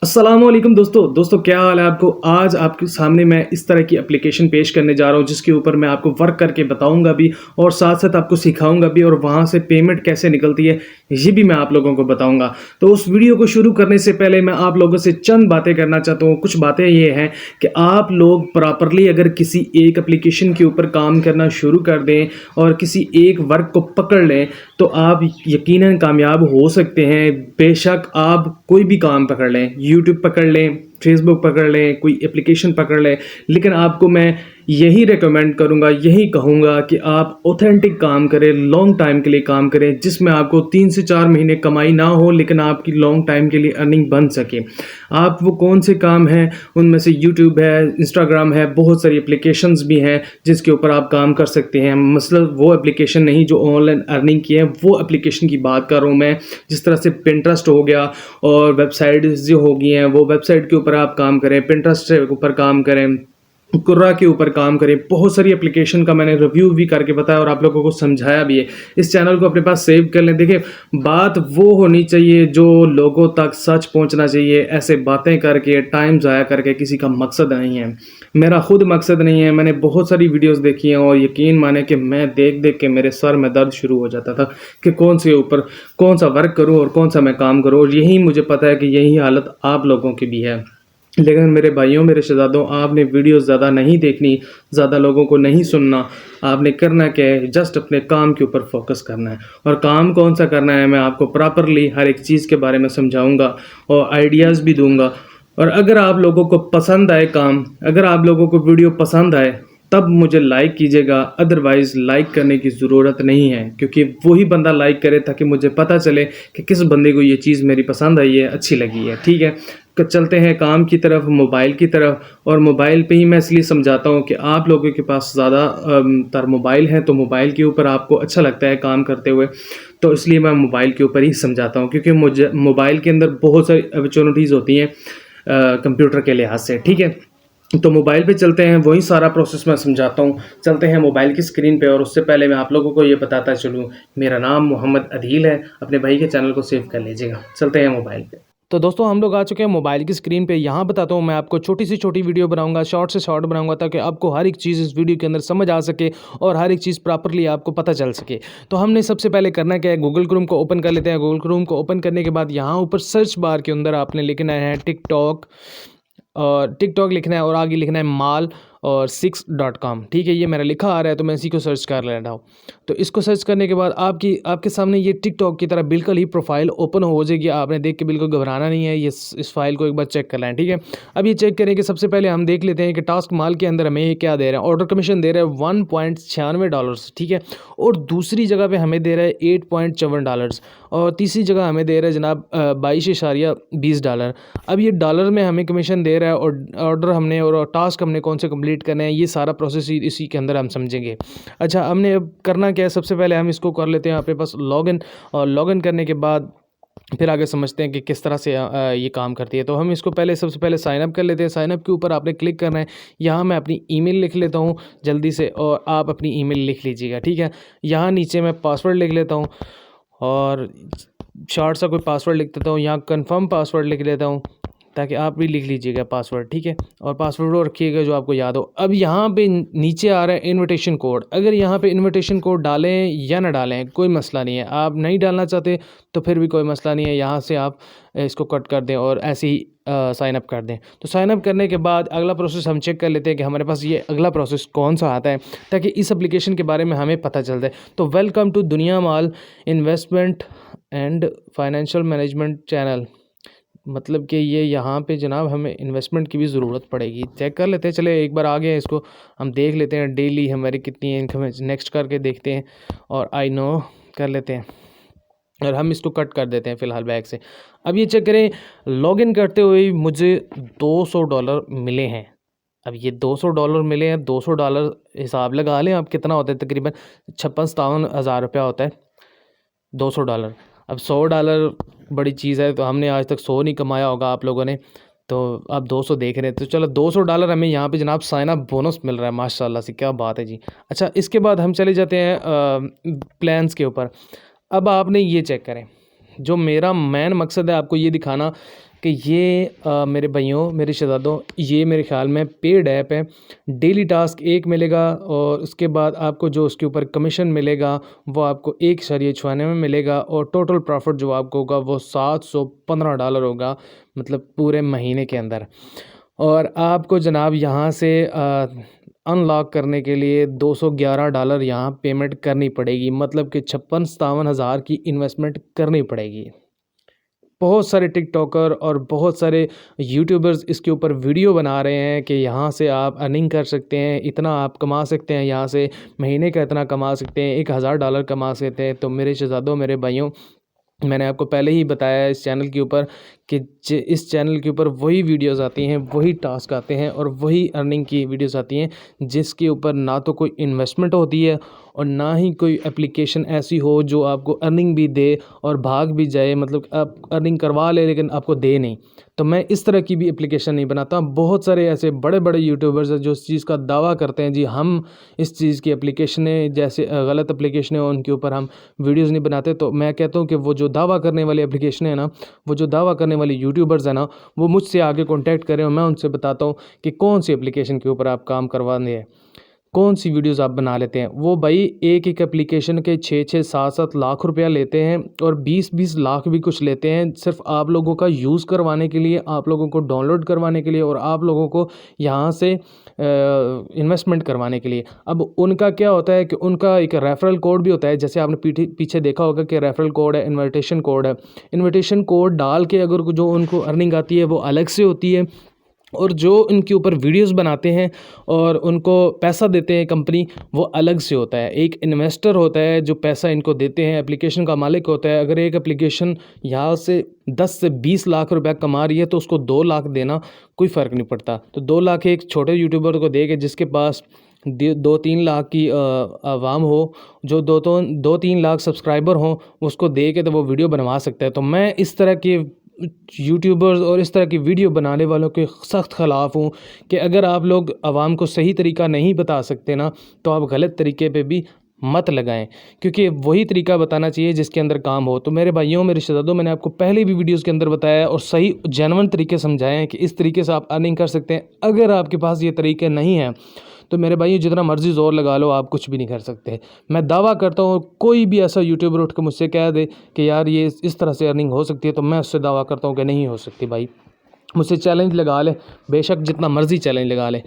अस्सलामुअलैकुम दोस्तों क्या हाल है आपको। आज आपके सामने मैं इस तरह की एप्लीकेशन पेश करने जा रहा हूं जिसके ऊपर मैं आपको वर्क करके बताऊंगा भी और साथ साथ आपको सिखाऊंगा भी, और वहां से पेमेंट कैसे निकलती है ये भी मैं आप लोगों को बताऊंगा। तो उस वीडियो को शुरू करने से पहले मैं आप लोगों से चंद बातें करना चाहता हूँ। कुछ बातें ये हैं कि आप लोग प्रॉपरली अगर किसी एक एप्लीकेशन के ऊपर काम करना शुरू कर दें और किसी एक वर्क को पकड़ लें तो आप यकीनन कामयाब हो सकते हैं। बेशक आप कोई भी काम पकड़ लें, यूट्यूब पकड़ लें, फेसबुक पकड़ लें, कोई एप्लीकेशन पकड़ लें, लेकिन आपको मैं यही रेकमेंड करूंगा, यही कहूंगा कि आप ऑथेंटिक काम करें, लॉन्ग टाइम के लिए काम करें जिसमें आपको 3 से 4 महीने कमाई ना हो लेकिन आपकी लॉन्ग टाइम के लिए अर्निंग बन सके। आप वो कौन से काम हैं, उनमें से यूट्यूब है, इंस्टाग्राम है, बहुत सारी एप्लीकेशंस भी हैं जिसके ऊपर आप काम कर सकते हैं। मतलब वो एप्लीकेशन नहीं जो ऑनलाइन अर्निंग की है, वो एप्लीकेशन की बात कर रहा हूँ मैं। जिस तरह से पिंटरेस्ट हो गया और वेबसाइट जो हो गई हैं, वो वेबसाइट के ऊपर आप काम करें, पिंटरेस्ट के ऊपर काम करें, कुर्रा के ऊपर काम करें। बहुत सारी एप्लीकेशन का मैंने रिव्यू भी करके बताया और आप लोगों को समझाया भी है। इस चैनल को अपने पास सेव कर लें। देखिए, बात वो होनी चाहिए जो लोगों तक सच पहुंचना चाहिए। ऐसे बातें करके टाइम ज़ाया करके किसी का मकसद नहीं है। मेरा खुद मकसद नहीं है। मैंने बहुत सारी वीडियोस देखी हैं और यकीन माने कि मैं देख देख के मेरे सर में दर्द शुरू हो जाता था कि कौन से ऊपर कौन सा वर्क करूं और कौन सा मैं काम करूं। और यही मुझे पता है कि यही हालत आप लोगों की भी है। लेकिन मेरे भाइयों, मेरे शहजादों, आपने वीडियो ज़्यादा नहीं देखनी, ज़्यादा लोगों को नहीं सुनना। आपने करना क्या है, जस्ट अपने काम के ऊपर फोकस करना है। और काम कौन सा करना है मैं आपको प्रॉपरली हर एक चीज़ के बारे में समझाऊंगा और आइडियाज़ भी दूंगा। और अगर आप लोगों को पसंद आए काम, अगर आप लोगों को वीडियो पसंद आए तब मुझे लाइक कीजिएगा, अदरवाइज़ लाइक करने की ज़रूरत नहीं है, क्योंकि वही बंदा लाइक करे ताकि मुझे पता चले कि किस बंदे को ये चीज़ मेरी पसंद आई है, अच्छी लगी है। ठीक है, चलते हैं काम की तरफ, मोबाइल की तरफ। और मोबाइल पे ही मैं इसलिए समझाता हूँ कि आप लोगों के पास ज़्यादा तर मोबाइल हैं तो मोबाइल के ऊपर आपको अच्छा लगता है काम करते हुए, तो इसलिए मैं मोबाइल के ऊपर ही समझाता हूँ, क्योंकि मुझे मोबाइल के अंदर बहुत सारी अपॉर्चुनिटीज़ होती हैं कंप्यूटर के लिहाज से। ठीक है, तो मोबाइल पे चलते हैं, वही सारा प्रोसेस मैं समझाता हूँ। चलते हैं मोबाइल की स्क्रीन पे। और उससे पहले मैं आप लोगों को ये बताता चलूँ, मेरा नाम मोहम्मद अदील है। अपने भाई के चैनल को सेव कर लीजिएगा। चलते हैं मोबाइल पे। तो दोस्तों, हम लोग आ चुके हैं मोबाइल की स्क्रीन पे। यहाँ बताता हूँ, मैं आपको छोटी से छोटी वीडियो बनाऊंगा, शॉर्ट से शॉर्ट बनाऊंगा, ताकि आपको हर एक चीज़ इस वीडियो के अंदर समझ आ सके और हर एक चीज़ प्रॉपरली आपको पता चल सके। तो हमने सबसे पहले करना क्या है, गूगल क्रोम को ओपन कर लेते हैं। गूगल क्रोम को ओपन करने के बाद यहाँ ऊपर सर्च बार के अंदर आपने लिखना है टिकटॉक, और टिकटॉक लिखना है और आगे लिखना है माल और 6.com। ठीक है, ये मेरा लिखा आ रहा है तो मैं इसी को सर्च कर ले रहा हूँ। तो इसको सर्च करने के बाद आपके सामने ये टिकटॉक की तरह बिल्कुल ही प्रोफाइल ओपन हो जाएगी। आपने देख के बिल्कुल घबराना नहीं है, ये इस फाइल को एक बार चेक कर लें। ठीक है, अब ये चेक करने के सबसे पहले हम देख लेते हैं कि टास्क माल के अंदर हमें ये क्या दे रहा है। ऑर्डर कमीशन दे रहा है $1.96। ठीक है, और दूसरी जगह पे हमें दे रहा है $8.54, और तीसरी जगह हमें दे रहा है जनाब $22.20। अब ये डॉलर में हमें कमीशन दे रहा है और ऑर्डर हमने और टास्क हमने कौन से कंप्लीट करने हैं, ये सारा प्रोसेस इसी के अंदर हम समझेंगे। अच्छा, हमने अब करना क्या है, सबसे पहले हम इसको कर लेते हैं अपने पास लॉगिन, और लॉगिन करने के बाद फिर आगे समझते हैं कि किस तरह से ये काम करती है। तो हम इसको सबसे पहले साइन अप कर लेते हैं। साइन अप के ऊपर आपने क्लिक करना है। यहाँ मैं अपनी ईमेल लिख लेता हूँ जल्दी से, और आप अपनी ईमेल लिख लीजिएगा। ठीक है, यहाँ नीचे मैं पासवर्ड लिख लेता हूँ और शॉर्ट सा कोई पासवर्ड लिख देता हूँ। यहाँ कंफर्म पासवर्ड लिख लेता हूँ ताकि आप भी लिख लीजिएगा पासवर्ड। ठीक है, और पासवर्ड वो रखिएगा जो आपको याद हो। अब यहाँ पे नीचे आ रहा है इनविटेशन कोड। अगर यहाँ पे इनविटेशन कोड डालें या ना डालें कोई मसला नहीं है। आप नहीं डालना चाहते तो फिर भी कोई मसला नहीं है, यहाँ से आप इसको कट कर दें और ऐसे ही साइन अप कर दें। तो साइन अप करने के बाद अगला प्रोसेस हम चेक कर लेते हैं कि हमारे पास ये अगला प्रोसेस कौन सा आता है, ताकि इस एप्लीकेशन के बारे में हमें पता चल जाए। तो वेलकम टू दुनिया माल investment and financial management channel. मतलब कि ये यहाँ पे जनाब हमें इन्वेस्टमेंट की भी ज़रूरत पड़ेगी। चेक कर लेते हैं, चले एक बार आगे इसको हम देख लेते हैं डेली हमारी कितनी इनकम है। नेक्स्ट करके देखते हैं और आई नो कर लेते हैं, और हम इसको कट कर देते हैं फ़िलहाल बैग से। अब ये चेक करें, लॉगिन करते हुए मुझे $200 मिले हैं। अब ये $200 मिले हैं, $200 हिसाब लगा लें आप कितना होता है, तकरीबन 56-57 हज़ार रुपया होता है $200। अब $100 बड़ी चीज़ है, तो हमने आज तक 100 नहीं कमाया होगा आप लोगों ने, तो अब 200 देख रहे हैं। तो चलो $200 हमें यहाँ पे जनाब साइन अप बोनस मिल रहा है, माशाल्लाह से, क्या बात है जी। अच्छा, इसके बाद हम चले जाते हैं प्लान्स के ऊपर। अब आपने ये चेक करें, जो मेरा मेन मकसद है आपको ये दिखाना कि ये मेरे भाइयों, मेरे शहज़ादों, ये मेरे ख़्याल में पेड ऐप है। डेली टास्क 1 मिलेगा और उसके बाद आपको जो उसके ऊपर कमीशन मिलेगा वो आपको 1.94 में मिलेगा और टोटल प्रॉफिट जो आपको होगा वो $715 होगा, मतलब पूरे महीने के अंदर। और आपको जनाब यहाँ से अनलॉक करने के लिए $211 यहाँ पेमेंट करनी पड़ेगी, मतलब कि 56-57 हज़ार की इन्वेस्टमेंट करनी पड़ेगी। बहुत सारे टिकटॉकर और बहुत सारे यूट्यूबर्स इसके ऊपर वीडियो बना रहे हैं कि यहाँ से आप अर्निंग कर सकते हैं, इतना आप कमा सकते हैं, यहाँ से महीने का इतना कमा सकते हैं, $1000 कमा सकते हैं। तो मेरे शहज़ादों, मेरे भाइयों, मैंने आपको पहले ही बताया है इस चैनल के ऊपर कि इस चैनल के ऊपर वही वीडियोस आती हैं, वही टास्क आते हैं और वही अर्निंग की वीडियोस आती हैं जिसके ऊपर ना तो कोई इन्वेस्टमेंट होती है और ना ही कोई एप्लीकेशन ऐसी हो जो आपको अर्निंग भी दे और भाग भी जाए, मतलब आप अर्निंग करवा ले लेकिन आपको दे नहीं। तो मैं इस तरह की भी एप्लीकेशन नहीं बनाता। बहुत सारे ऐसे बड़े बड़े यूट्यूबर्स हैं जो इस चीज़ का दावा करते हैं, जी हम इस चीज़ की एप्लीकेशनें, जैसे गलत एप्लीकेशनें उनके ऊपर हम वीडियोज़ नहीं बनाते। तो मैं कहता हूँ कि वो जो दावा करने वाली एप्लीकेशन है ना, वो जो दावा करने वाले यूट्यूबर्स हैं ना, वो मुझसे आगे कांटेक्ट करें और मैं उनसे बताता हूँ कि कौन सी एप्लीकेशन के ऊपर आप काम करवाने हैं, कौन सी वीडियोस आप बना लेते हैं। वो भाई एक एक एप्लीकेशन के 6-6, 7-7 लाख रुपया लेते हैं और 20-20 लाख भी कुछ लेते हैं, सिर्फ आप लोगों का यूज़ करवाने के लिए, आप लोगों को डाउनलोड करवाने के लिए और आप लोगों को यहाँ से इन्वेस्टमेंट करवाने के लिए। अब उनका क्या होता है कि उनका एक रेफरल कोड भी होता है, जैसे आपने पीछे देखा होगा कि रेफरल कोड है, इन्विटेशन कोड है। इन्विटेशन कोड डाल के अगर जो उनको अर्निंग आती है वो अलग से होती है, और जो इनके ऊपर वीडियोस बनाते हैं और उनको पैसा देते हैं कंपनी, वो अलग से होता है। एक इन्वेस्टर होता है जो पैसा इनको देते हैं, एप्लीकेशन का मालिक होता है। अगर एक एप्लीकेशन यहाँ से 10 से 20 लाख रुपया कमा रही है तो उसको 2 लाख देना कोई फ़र्क नहीं पड़ता। तो 2 लाख एक छोटे यूट्यूबर को दे के जिसके पास 2-3 लाख की आवाम हो, जो 2-3 लाख सब्सक्राइबर हों, उसको दे के तो वो वीडियो बनवा सकता है। तो मैं इस तरह के यूट्यूबर्स और इस तरह की वीडियो बनाने वालों के सख्त ख़िलाफ़ हूँ कि अगर आप लोग आवाम को सही तरीका नहीं बता सकते ना, तो आप गलत तरीके पे भी मत लगाएं, क्योंकि वही तरीका बताना चाहिए जिसके अंदर काम हो। तो मेरे भाइयों, मेरे शहज़ादों, मैंने आपको पहले भी वीडियोस के अंदर बताया है और सही जेन्युइन तरीके समझाए हैं कि इस तरीके से आप अर्निंग कर सकते हैं। अगर आपके पास ये तरीके नहीं हैं तो मेरे भाई जितना मर्ज़ी ज़ोर लगा लो, आप कुछ भी नहीं कर सकते। मैं दावा करता हूँ, कोई भी ऐसा यूट्यूबर उठ के मुझसे कह दे कि यार ये इस तरह से अर्निंग हो सकती है, तो मैं उससे दावा करता हूँ कि नहीं हो सकती। भाई मुझसे चैलेंज लगा ले, बेशक जितना मर्ज़ी चैलेंज लगा ले।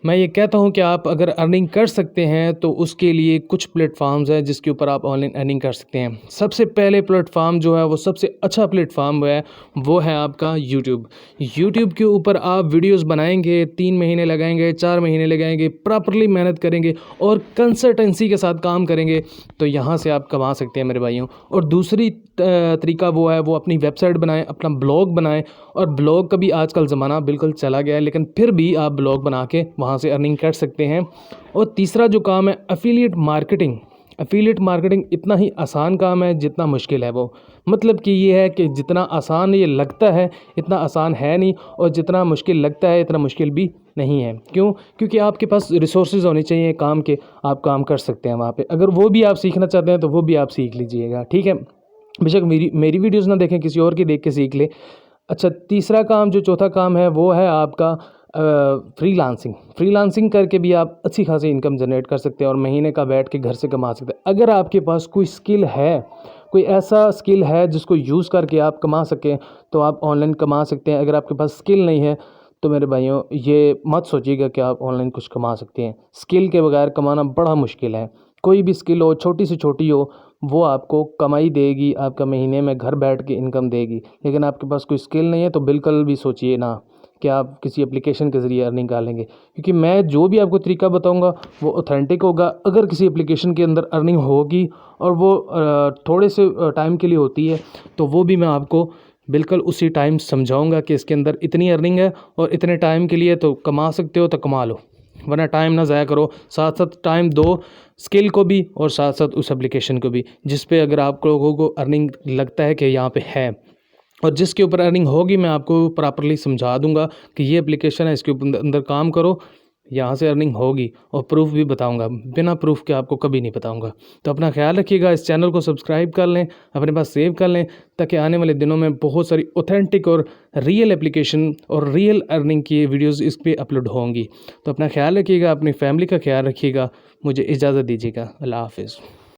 मैं ये कहता हूँ कि आप अगर अर्निंग कर सकते हैं तो उसके लिए कुछ प्लेटफॉर्म्स हैं जिसके ऊपर आप ऑनलाइन अर्निंग कर सकते हैं। सबसे पहले प्लेटफॉर्म जो है वो सबसे अच्छा प्लेटफॉर्म है, वो है आपका यूट्यूब। यूट्यूब के ऊपर आप वीडियोस बनाएंगे, 3 महीने लगाएंगे, 4 महीने लगाएंगे, प्रॉपरली मेहनत करेंगे और कंसिस्टेंसी के साथ काम करेंगे तो यहाँ से आप कमा सकते हैं मेरे भाइयों। और दूसरी तरीका वो है, वो अपनी वेबसाइट बनाएं, अपना ब्लॉग बनाएं। और ब्लॉग का भी आजकल ज़माना बिल्कुल चला गया है, लेकिन फिर भी आप ब्लॉग बना के वहाँ से अर्निंग कर सकते हैं। और तीसरा जो काम है, एफिलिएट मार्केटिंग। एफिलिएट मार्केटिंग इतना ही आसान काम है जितना मुश्किल है वो। मतलब कि ये है कि जितना आसान ये लगता है इतना आसान है नहीं, और जितना मुश्किल लगता है इतना मुश्किल भी नहीं है। क्यों? क्योंकि आपके पास रिसोर्सेज होने चाहिए काम के, आप काम कर सकते हैं वहाँ पे। अगर वो भी आप सीखना चाहते हैं तो वो भी आप सीख लीजिएगा, ठीक है। बेशक मेरी वीडियोज़ ना देखें, किसी और की देख के सीख ले। अच्छा, तीसरा काम, जो चौथा काम है, वो है आपका फ्रीलांसिंग करके भी आप अच्छी खासी इनकम जनरेट कर सकते हैं और महीने का बैठ के घर से कमा सकते हैं। अगर आपके पास कोई स्किल है, कोई ऐसा स्किल है जिसको यूज़ करके आप कमा सकें, तो आप ऑनलाइन कमा सकते हैं। अगर आपके पास स्किल नहीं है तो मेरे भाइयों ये मत सोचिएगा कि आप ऑनलाइन कुछ कमा सकते हैं। स्किल के बगैर कमाना बड़ा मुश्किल है। कोई भी स्किल हो, छोटी से छोटी हो, वो आपको कमाई देगी, आपका महीने में घर बैठ के इनकम देगी। लेकिन आपके पास कोई स्किल नहीं है तो बिल्कुल भी सोचिए ना कि आप किसी एप्लीकेशन के ज़रिए अर्निंग कर लेंगे, क्योंकि मैं जो भी आपको तरीका बताऊंगा वो ऑथेंटिक होगा। अगर किसी एप्लीकेशन के अंदर अर्निंग होगी और वो थोड़े से टाइम के लिए होती है, तो वो भी मैं आपको बिल्कुल उसी टाइम समझाऊंगा कि इसके अंदर इतनी अर्निंग है और इतने टाइम के लिए तो कमा सकते हो, तो कमा लो, वरना टाइम ना ज़ाया करो। साथ साथ टाइम दो स्किल को भी और साथ साथ उस एप्लीकेशन को भी, जिस पे अगर आप लोगों को अर्निंग लगता है कि यहाँ पे है, और जिसके ऊपर अर्निंग होगी मैं आपको प्रॉपरली समझा दूंगा कि ये एप्लीकेशन है, इसके अंदर काम करो, यहाँ से अर्निंग होगी और प्रूफ भी बताऊंगा, बिना प्रूफ के आपको कभी नहीं बताऊंगा। तो अपना ख्याल रखिएगा, इस चैनल को सब्सक्राइब कर लें, अपने पास सेव कर लें, ताकि आने वाले दिनों में बहुत सारी ऑथेंटिक और रियल एप्लीकेशन और रियल अर्निंग की वीडियोस इस पर अपलोड होंगी। तो अपना ख्याल रखिएगा, अपनी फैमिली का ख्याल रखिएगा। मुझे इजाज़त दीजिएगा। अल्लाह हाफिज़।